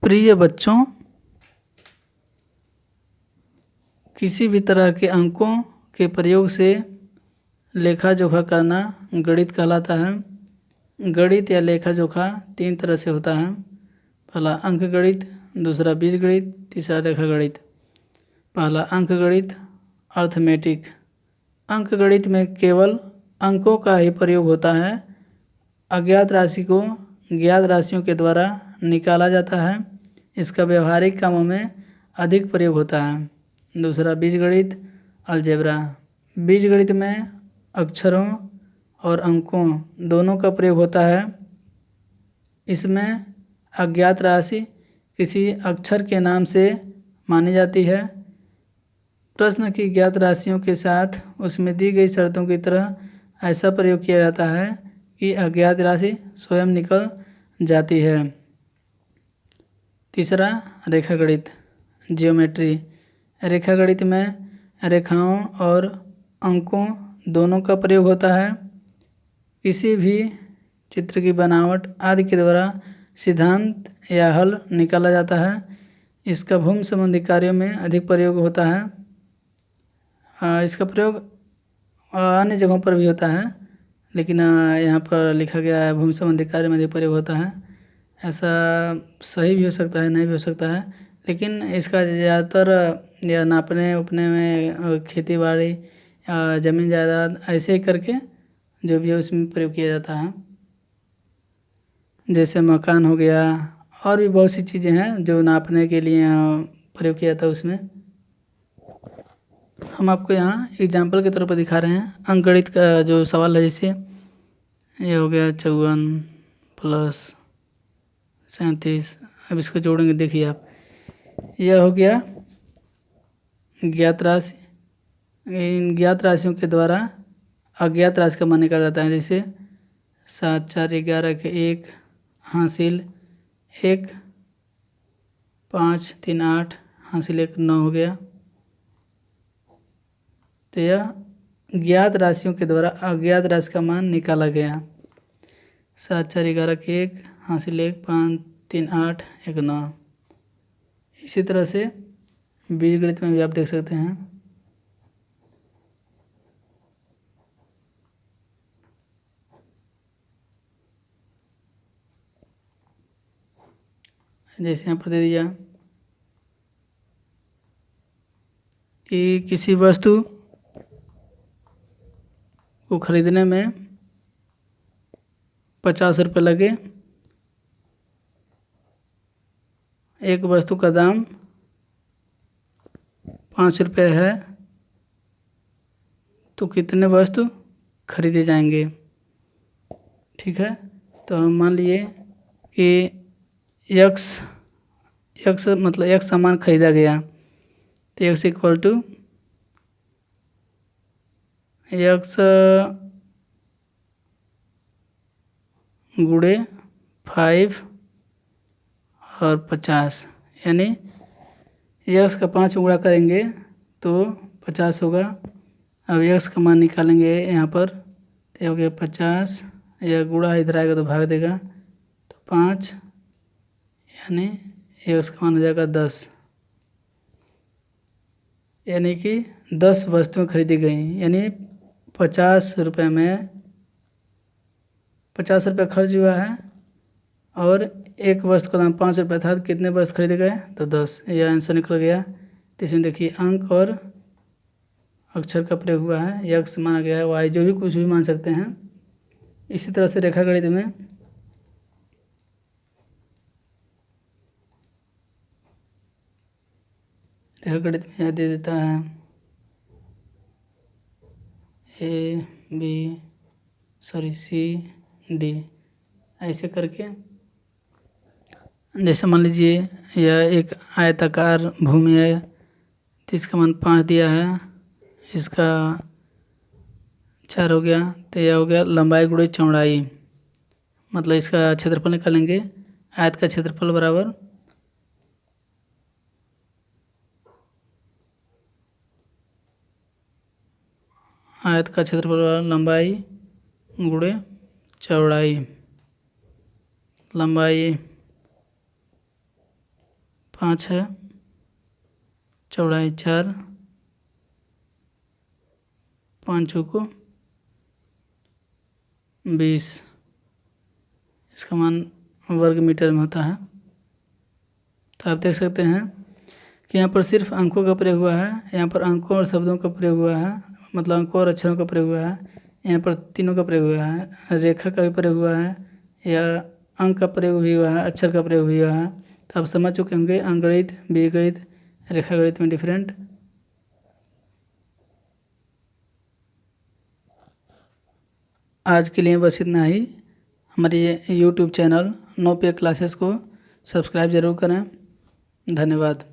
प्रिय बच्चों, किसी भी तरह के अंकों के प्रयोग से लेखा जोखा करना गणित कहलाता है। गणित या लेखा जोखा 3 तरह से होता है। पहला अंक गणित, दूसरा बीज गणित, तीसरा रेखा गणित। पहला अंक गणित अर्थमेटिक। अंक गणित में केवल अंकों का ही प्रयोग होता है। अज्ञात राशि को ज्ञात राशियों के द्वारा निकाला जाता है। इसका व्यवहारिक कामों में अधिक प्रयोग होता है। दूसरा बीज गणित अलजेब्रा। बीज गणित में अक्षरों और अंकों दोनों का प्रयोग होता है। इसमें अज्ञात राशि किसी अक्षर के नाम से मानी जाती है। प्रश्न की ज्ञात राशियों के साथ उसमें दी गई शर्तों की तरह ऐसा प्रयोग किया जाता है कि अज्ञात राशि स्वयं निकल जाती है। तीसरा रेखा गणित जियोमेट्री। रेखा गणित में रेखाओं और अंकों दोनों का प्रयोग होता है। किसी भी चित्र की बनावट आदि के द्वारा सिद्धांत या हल निकाला जाता है। इसका भूमि संबंधी कार्यों में अधिक प्रयोग होता है। इसका प्रयोग अन्य जगहों पर भी होता है, लेकिन यहाँ पर लिखा गया है भूमि संबंधी कार्य में अधिक प्रयोग होता है। ऐसा सही भी हो सकता है, नहीं भी हो सकता है, लेकिन इसका ज़्यादातर या नापने उपने में खेती बाड़ी ज़मीन जायदाद ऐसे ही करके जो भी है उसमें प्रयोग किया जाता है। जैसे मकान हो गया और भी बहुत सी चीज़ें हैं जो नापने के लिए प्रयोग किया जाता है। उसमें हम आपको यहाँ एग्जाम्पल के तौर पर दिखा रहे हैं। अंकगणित का जो सवाल है, जैसे ये हो गया 54 + 37। अब इसको जोड़ेंगे, देखिए आप, यह हो गया ज्ञात राशि। इन ज्ञात राशियों के द्वारा अज्ञात राशि का मान निकाला जाता है। जैसे 7 4 11 के 1 हासिल 1, 5 3 8 हासिल 1 9 हो गया। तो यह ज्ञात राशियों के द्वारा अज्ञात राशि का मान निकाला गया। 7 4 11 के 1 हासिल 1, 5 3 8 1 9। इसी तरह से बीज गणित में भी आप देख सकते हैं। जैसे यहाँ पर दे दिया कि किसी वस्तु को खरीदने में 50 रुपये लगे। एक वस्तु का दाम 5 रुपये है, तो कितने वस्तु खरीदे जाएंगे? ठीक है, तो हम मान लिए कि यक्स मतलब एक सामान खरीदा गया, तो x = x गुणे 5 और 50, यानी x का 5 गुणा करेंगे तो 50 होगा। अब x का मान निकालेंगे यहाँ पर, तो हो गया 50, यह गुणा इधर आएगा तो भाग देगा, तो 5, यानी x का मान हो जाएगा 10। यानी कि 10 वस्तुएं खरीदी गई, यानी 50 रुपये में 50 रुपये खर्च हुआ है और एक वस्तु का दाम 5 रुपये था, तो कितने वस्तु खरीदे गए? तो 10। यह आंसर निकल गया। तो इसमें देखिए अंक और अक्षर का प्रयोग हुआ है। यक्स माना गया है, वाई जो भी कुछ भी मान सकते हैं। इसी तरह से रेखा गणित में यह दे देता है C D ऐसे करके। जैसे मान लीजिए यह एक आयताकार भूमि है, तो इसका मान 5 दिया है, इसका 4 हो गया, तो यह हो गया लंबाई गुणे चौड़ाई। मतलब इसका क्षेत्रफल निकालेंगे। आयत का क्षेत्रफल बराबर आयत का क्षेत्रफल लंबाई गुणे चौड़ाई। लंबाई 5 है, चौड़ाई 4, 5 चौको 20, इसका मान वर्ग मीटर में होता है। तो आप देख सकते हैं कि यहाँ पर सिर्फ अंकों का प्रयोग हुआ है, यहाँ पर अंकों और शब्दों का प्रयोग हुआ है, मतलब अंकों और अक्षरों का प्रयोग हुआ है। यहाँ पर तीनों का प्रयोग हुआ है, रेखा का भी प्रयोग हुआ है, या अंक का प्रयोग भी हुआ है, अक्षर का प्रयोग भी हुआ है। तो आप समझ चुके होंगे अंकगणित, बीजगणित, रेखागणित में डिफरेंट। आज के लिए बस इतना ही। हमारे यूट्यूब चैनल 9 पे क्लासेस को सब्सक्राइब ज़रूर करें। धन्यवाद।